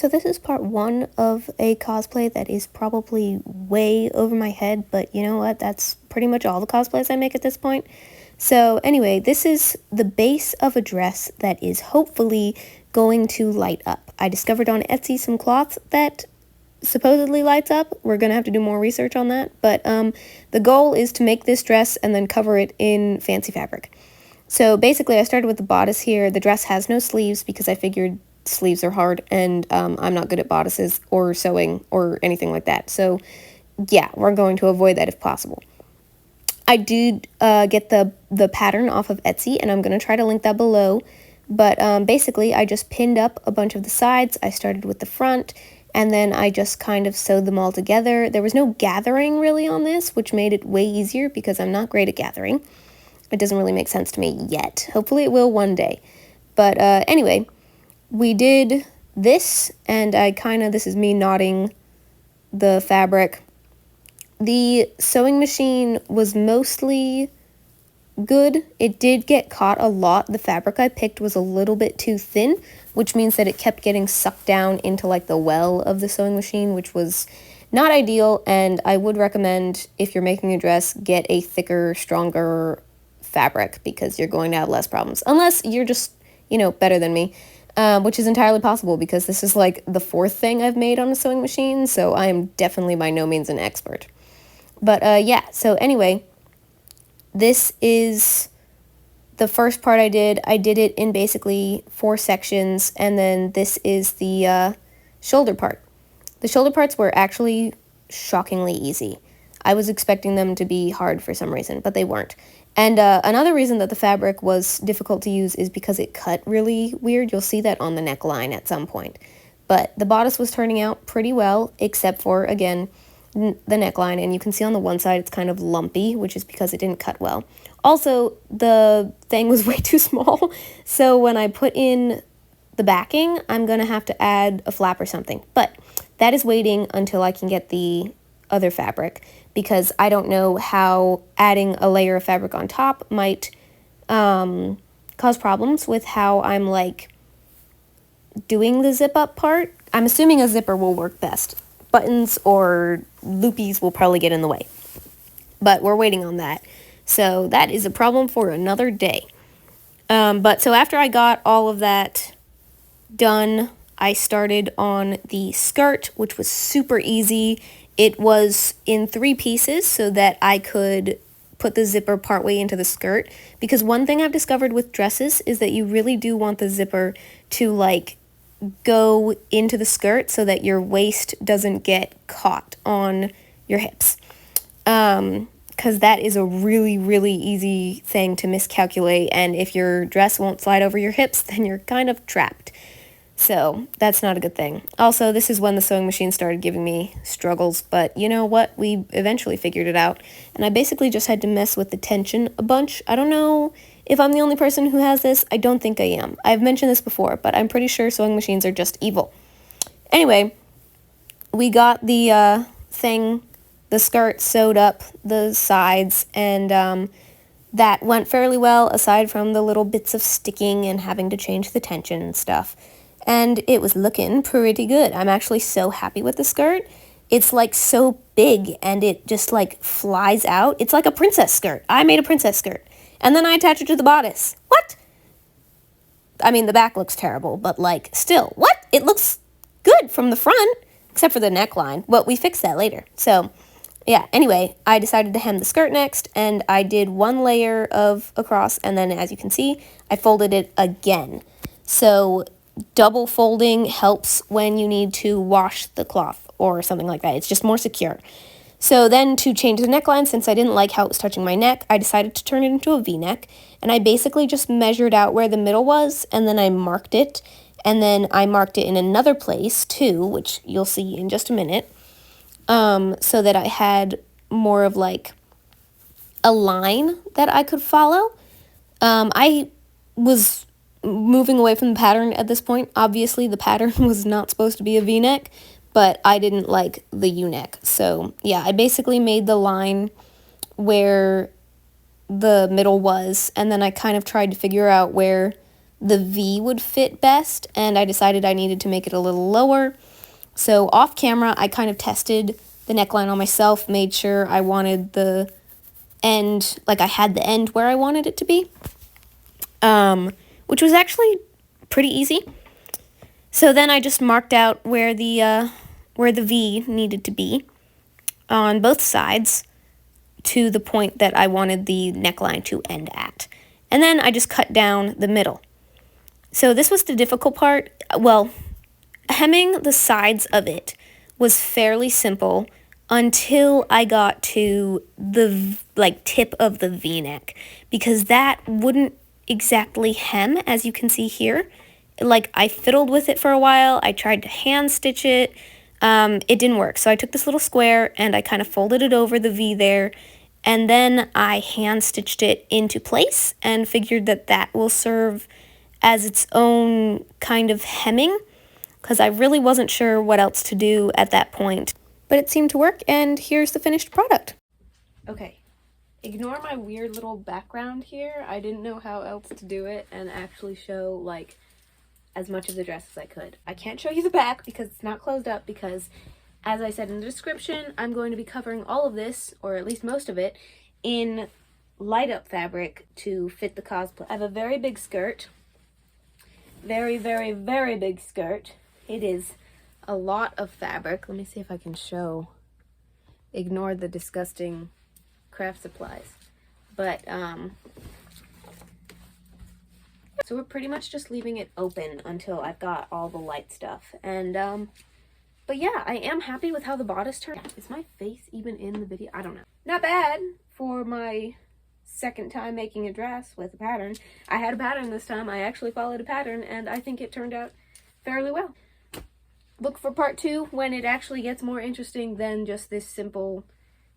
So this is part one of a cosplay that is probably way over my head, but you know what? That's pretty much all the cosplays I make at this point. So anyway, this is the base of a dress that is hopefully going to light up. I discovered on Etsy some cloth that supposedly lights up. We're gonna have to do more research on that, but the goal is to make this dress and then cover it in fancy fabric. So basically I started with the bodice here. The dress has no sleeves because I figured sleeves are hard, and I'm not good at bodices or sewing or anything like that. So yeah, we're going to avoid that if possible. I did get the pattern off of Etsy, and I'm going to try to link that below. But basically, I just pinned up a bunch of the sides. I started with the front, and then I just kind of sewed them all together. There was no gathering really on this, which made it way easier because I'm not great at gathering. It doesn't really make sense to me yet. Hopefully it will one day. But anyway, we did this, and this is me knotting the fabric. The sewing machine was mostly good. It did get caught a lot. The fabric I picked was a little bit too thin, which means that it kept getting sucked down into like the well of the sewing machine, which was not ideal. And I would recommend, if you're making a dress, get a thicker, stronger fabric because you're going to have less problems. Unless you're just, better than me. Which is entirely possible because this is like the fourth thing I've made on a sewing machine, so I am definitely by no means an expert. But yeah, so anyway, this is the first part I did. I did it in basically 4 sections, and then this is the shoulder part. The shoulder parts were actually shockingly easy. I was expecting them to be hard for some reason, but they weren't. And another reason that the fabric was difficult to use is because it cut really weird. You'll see that on the neckline at some point. But the bodice was turning out pretty well, except for, again, the neckline. And you can see on the one side it's kind of lumpy, which is because it didn't cut well. Also, the thing was way too small. So when I put in the backing, I'm going to have to add a flap or something. But that is waiting until I can get the other fabric, because I don't know how adding a layer of fabric on top might cause problems with how I'm doing the zip up part. I'm assuming a zipper will work best. Buttons or loopies will probably get in the way, but we're waiting on that. So that is a problem for another day. But so after I got all of that done, I started on the skirt, which was super easy. It was in 3 pieces so that I could put the zipper partway into the skirt, because one thing I've discovered with dresses is that you really do want the zipper to go into the skirt so that your waist doesn't get caught on your hips. Because that is a really, really easy thing to miscalculate, and if your dress won't slide over your hips, then you're kind of trapped. So that's not a good thing. Also, this is when the sewing machine started giving me struggles, but you know what? We eventually figured it out, and I basically just had to mess with the tension a bunch. I don't know if I'm the only person who has this. I don't think I am. I've mentioned this before, but I'm pretty sure sewing machines are just evil. Anyway, we got the the skirt sewed up, the sides, and that went fairly well, aside from the little bits of sticking and having to change the tension and stuff. And it was looking pretty good. I'm actually so happy with the skirt. It's so big, and it just flies out. It's like a princess skirt. I made a princess skirt, and then I attached it to the bodice. What? I mean, the back looks terrible, but still, what? It looks good from the front, except for the neckline. Well, we fixed that later. So yeah, anyway, I decided to hem the skirt next, and I did 1 layer of across, and then as you can see, I folded it again. So double folding helps when you need to wash the cloth or something like that. It's just more secure. So then to change the neckline, since I didn't like how it was touching my neck, I decided to turn it into a V-neck, and I basically just measured out where the middle was, and then I marked it, and then I marked it in another place too, which you'll see in just a minute, so that I had more of a line that I could follow. I was moving away from the pattern at this point. Obviously, the pattern was not supposed to be a V-neck, but I didn't like the U-neck. So yeah, I basically made the line where the middle was, and then I kind of tried to figure out where the V would fit best, and I decided I needed to make it a little lower. So off camera, I kind of tested the neckline on myself, made sure I wanted the end, like I had the end where I wanted it to be, which was actually pretty easy. So then I just marked out where the V needed to be on both sides to the point that I wanted the neckline to end at. And then I just cut down the middle. So this was the difficult part. Well, hemming the sides of it was fairly simple until I got to the tip of the V-neck, because that wouldn't exactly hem, as you can see here. Like, I fiddled with it for a while. I tried to hand stitch it. It didn't work. So I took this little square and I kind of folded it over the V there, and then I hand stitched it into place and figured that that will serve as its own kind of hemming, because I really wasn't sure what else to do at that point. But it seemed to work, and here's the finished product. Okay, ignore my weird little background here. I didn't know how else to do it and actually show, like, as much of the dress as I could. I can't show you the back because it's not closed up, because, as I said in the description, I'm going to be covering all of this, or at least most of it, in light up fabric to fit the cosplay. I have a very big skirt. Very, very, very big skirt. It is a lot of fabric. Let me see if I can show. Ignore the disgusting craft supplies. But, so we're pretty much just leaving it open until I've got all the light stuff. And, but yeah, I am happy with how the bodice turned out. Is my face even in the video? I don't know. Not bad for my second time making a dress with a pattern. I had a pattern this time. I actually followed a pattern, and I think it turned out fairly well. Look for part 2 when it actually gets more interesting than just this simple,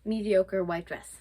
mediocre white dress.